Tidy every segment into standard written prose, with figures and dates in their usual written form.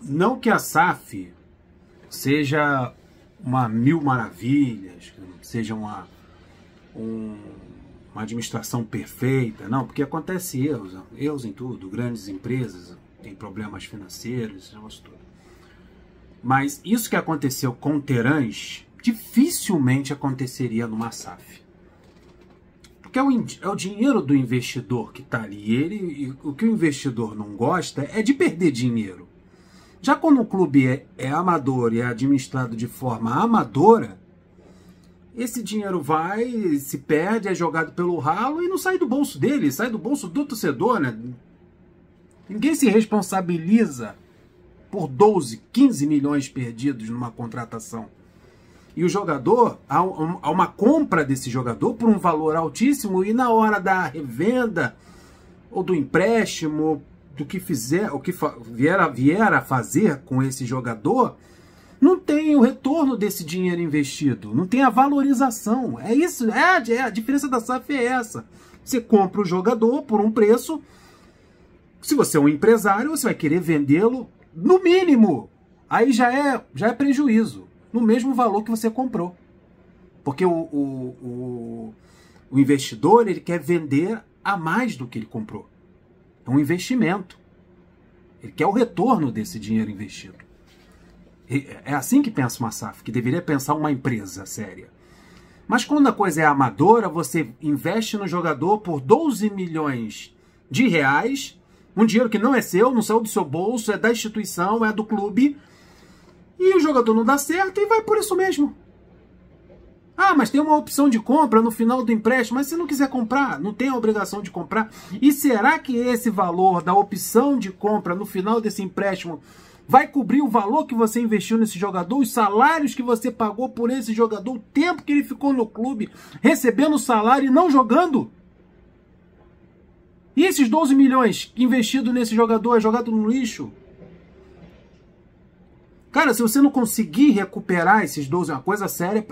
Não que a SAF seja uma mil maravilhas, seja uma administração perfeita, não, porque acontece erros em tudo, grandes empresas têm problemas financeiros, esse negócio todo. Mas isso que aconteceu com Terãs dificilmente aconteceria numa SAF. Porque é o dinheiro do investidor que está ali. E o que o investidor não gosta é de perder dinheiro. Já quando o clube é amador e é administrado de forma amadora, esse dinheiro vai, se perde, é jogado pelo ralo e não sai do bolso dele, sai do bolso do torcedor, né? Ninguém se responsabiliza por 12, 15 milhões perdidos numa contratação. E o jogador, há uma compra desse jogador por um valor altíssimo e na hora da revenda ou do empréstimo, do que fizer, o que vier a fazer com esse jogador, não tem o retorno desse dinheiro investido, não tem a valorização. É isso, a diferença da SAF é essa. Você compra o jogador por um preço, se você é um empresário, você vai querer vendê-lo no mínimo. Aí já é prejuízo, no mesmo valor que você comprou. Porque o investidor, ele quer vender a mais do que ele comprou. É um investimento. Ele quer o retorno desse dinheiro investido. É assim que pensa uma SAF, que deveria pensar uma empresa séria. Mas quando a coisa é amadora, você investe no jogador por 12 milhões de reais, um dinheiro que não é seu, não saiu do seu bolso, é da instituição, é do clube, e o jogador não dá certo e vai por isso mesmo. Ah, mas tem uma opção de compra no final do empréstimo, mas se não quiser comprar, não tem a obrigação de comprar. E será que esse valor da opção de compra no final desse empréstimo vai cobrir o valor que você investiu nesse jogador, os salários que você pagou por esse jogador, o tempo que ele ficou no clube recebendo salário e não jogando? E esses 12 milhões investidos nesse jogador é jogado no lixo? Cara, se você não conseguir recuperar esses 12, uma coisa séria,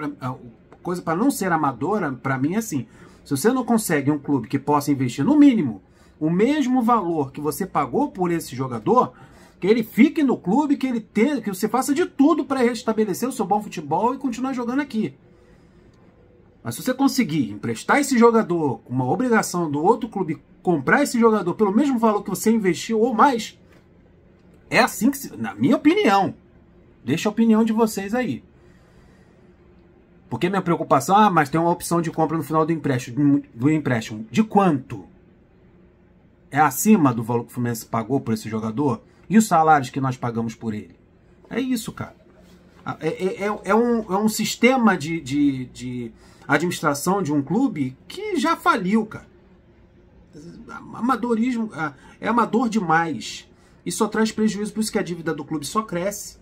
coisa para não ser amadora, para mim é assim. Se você não consegue um clube que possa investir no mínimo o mesmo valor que você pagou por esse jogador, que ele fique no clube, que você faça de tudo para restabelecer o seu bom futebol e continuar jogando aqui. Mas se você conseguir emprestar esse jogador com uma obrigação do outro clube comprar esse jogador pelo mesmo valor que você investiu ou mais, é assim que, na minha opinião, deixa a opinião de vocês aí. Porque minha preocupação, mas tem uma opção de compra no final do empréstimo. De quanto? É acima do valor que o Fluminense pagou por esse jogador? E os salários que nós pagamos por ele? É isso, cara. É um sistema de administração de um clube que já faliu, cara. Amadorismo é amador demais. E só traz prejuízo, por isso que a dívida do clube só cresce.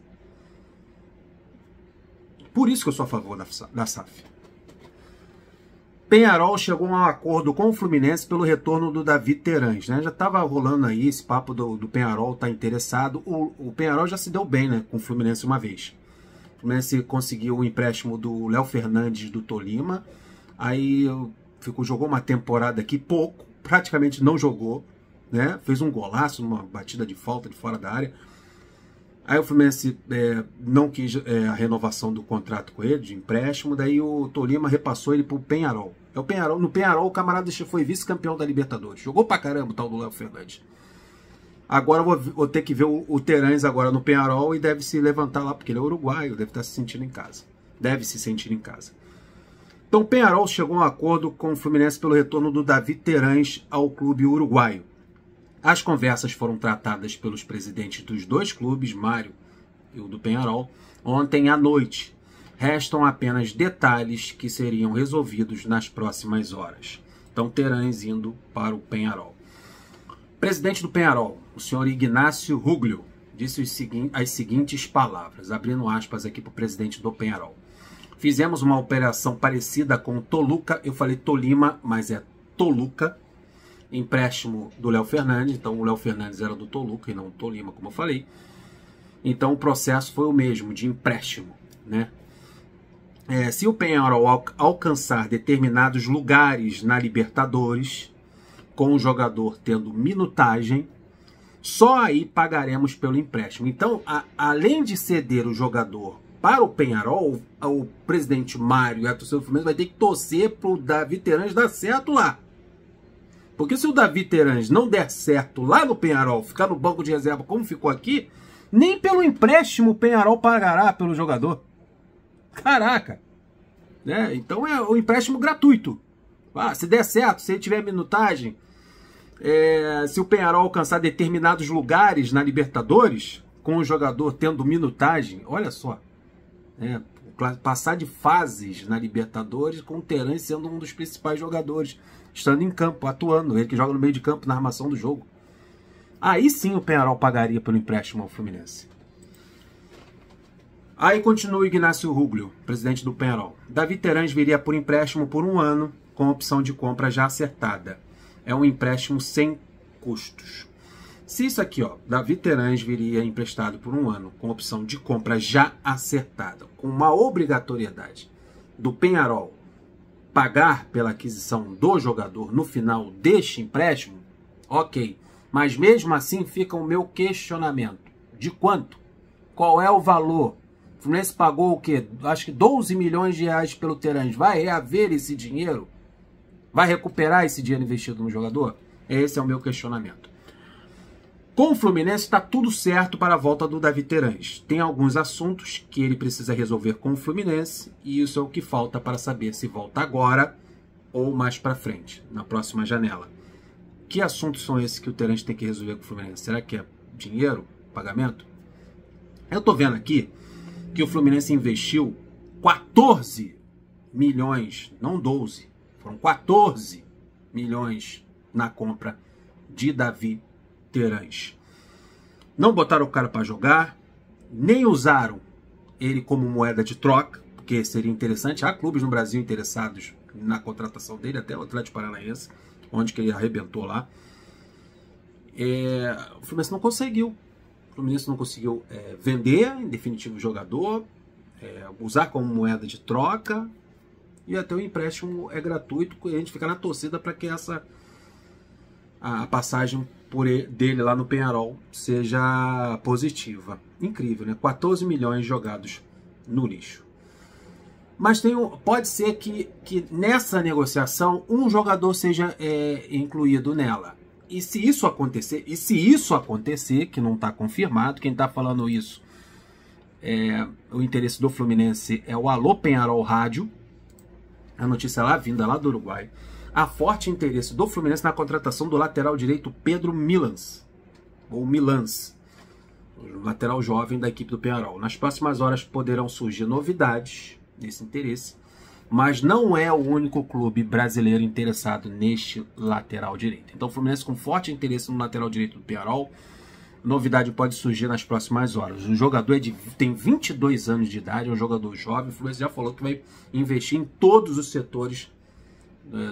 Por isso que eu sou a favor da SAF. Peñarol chegou a um acordo com o Fluminense pelo retorno do David Terãs, né? Já estava rolando aí esse papo do Peñarol tá interessado. O Peñarol já se deu bem, né, com o Fluminense uma vez. O Fluminense conseguiu o empréstimo do Léo Fernandes do Tolima. Aí jogou uma temporada aqui, pouco, praticamente não jogou, né? Fez um golaço, uma batida de falta de fora da área. Aí o Fluminense não quis a renovação do contrato com ele, de empréstimo, daí o Tolima repassou ele pro Peñarol. No Peñarol o camarada foi vice-campeão da Libertadores. Jogou pra caramba o tal do Léo Fernandes. Agora eu vou ter que ver o Terãs agora no Peñarol e deve se levantar lá, porque ele é uruguaio, deve estar se sentindo em casa. Deve se sentir em casa. Então o Peñarol chegou a um acordo com o Fluminense pelo retorno do David Terãs ao clube uruguaio. As conversas foram tratadas pelos presidentes dos dois clubes, Mário e o do Peñarol, ontem à noite. Restam apenas detalhes que seriam resolvidos nas próximas horas. Então, Terãs indo para o Peñarol. Presidente do Peñarol, o senhor Ignacio Ruglio, disse as seguintes palavras, abrindo aspas aqui para o presidente do Peñarol. Fizemos uma operação parecida com o Toluca, eu falei Tolima, mas é Toluca, empréstimo do Léo Fernandes, então o Léo Fernandes era do Toluca e não do Tolima, como eu falei. Então o processo foi o mesmo, de empréstimo, né? Se o Peñarol alcançar determinados lugares na Libertadores, com o jogador tendo minutagem, Só aí pagaremos pelo empréstimo. Então, além de ceder o jogador para o Peñarol, o presidente Mário e a torcida do Fluminense vai ter que torcer para o Davi Terãs dar certo lá. Porque se o Davi Terãs não der certo lá no Peñarol, ficar no banco de reserva como ficou aqui, nem pelo empréstimo o Peñarol pagará pelo jogador. Caraca! Né? Então é o empréstimo gratuito. Se der certo, se ele tiver minutagem, se o Peñarol alcançar determinados lugares na Libertadores, com o jogador tendo minutagem, olha só, passar de fases na Libertadores com o Terãs sendo um dos principais jogadores, estando em campo, atuando, ele que joga no meio de campo na armação do jogo. Aí sim o Peñarol pagaria pelo empréstimo ao Fluminense. Aí continua o Ignacio Ruglio, presidente do Peñarol. Davi Terãs viria por empréstimo por 1 ano, com opção de compra já acertada. É um empréstimo sem custos. Se isso aqui, Davi Terãs viria emprestado por 1 ano, com opção de compra já acertada, com uma obrigatoriedade do Peñarol pagar pela aquisição do jogador no final deste empréstimo, ok. Mas mesmo assim fica o meu questionamento. De quanto? Qual é o valor? O Fluminense pagou o quê? Acho que 12 milhões de reais pelo Terãs. Vai reaver esse dinheiro? Vai recuperar esse dinheiro investido no jogador? Esse é o meu questionamento. Com o Fluminense está tudo certo para a volta do Davi Terãs. Tem alguns assuntos que ele precisa resolver com o Fluminense e isso é o que falta para saber se volta agora ou mais para frente, na próxima janela. Que assuntos são esses que o Terãs tem que resolver com o Fluminense? Será que é dinheiro? Pagamento? Eu estou vendo aqui que o Fluminense investiu 14 milhões, não 12, foram 14 milhões na compra de Davi Terãs. Não botaram o cara para jogar, nem usaram ele como moeda de troca, porque seria interessante. Há clubes no Brasil interessados na contratação dele, até o Atlético Paranaense, onde que ele arrebentou lá. O Fluminense não conseguiu. O Fluminense não conseguiu vender, em definitivo, o jogador, usar como moeda de troca, e até o empréstimo é gratuito, e a gente fica na torcida para que a passagem dele lá no Peñarol seja positiva. Incrível, né? 14 milhões jogados no lixo. Mas pode ser que nessa negociação um jogador seja incluído nela. E se isso acontecer, que não está confirmado, quem está falando isso o interesse do Fluminense é o Alô Peñarol Rádio, a notícia vinda lá do Uruguai. Há forte interesse do Fluminense na contratação do lateral direito Pedro Milans, ou Milans, o lateral jovem da equipe do Peñarol. Nas próximas horas poderão surgir novidades nesse interesse, mas não é o único clube brasileiro interessado neste lateral direito. Então o Fluminense com forte interesse no lateral direito do Peñarol, novidade pode surgir nas próximas horas. O jogador tem 22 anos de idade, é um jogador jovem, o Fluminense já falou que vai investir em todos os setores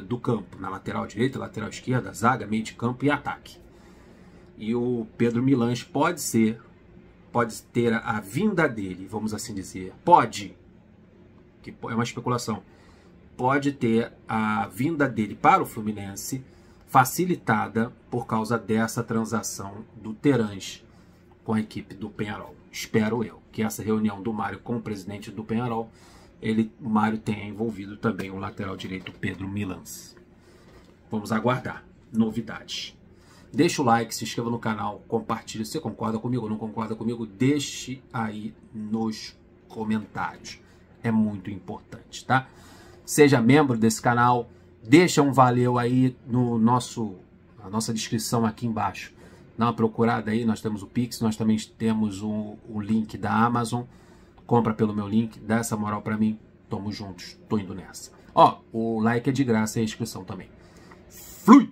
do campo, na lateral direita, lateral esquerda, zaga, meio de campo e ataque. E o Pedro Milans pode ter a vinda dele, vamos assim dizer, que é uma especulação, pode ter a vinda dele para o Fluminense facilitada por causa dessa transação do Terãs com a equipe do Peñarol. Espero eu que essa reunião do Mário com o presidente do Peñarol, o Mário tenha envolvido também o lateral direito Pedro Milans. Vamos aguardar novidades. Deixa o like, se inscreva no canal, compartilhe. Se você concorda comigo ou não concorda comigo, deixe aí nos comentários. É muito importante, tá? Seja membro desse canal, deixa um valeu aí na nossa descrição aqui embaixo. Dá uma procurada aí, nós temos o Pix, nós também temos o link da Amazon. Compra pelo meu link, dá essa moral pra mim. Tamo juntos, tô indo nessa. O like é de graça e a inscrição também. Flui!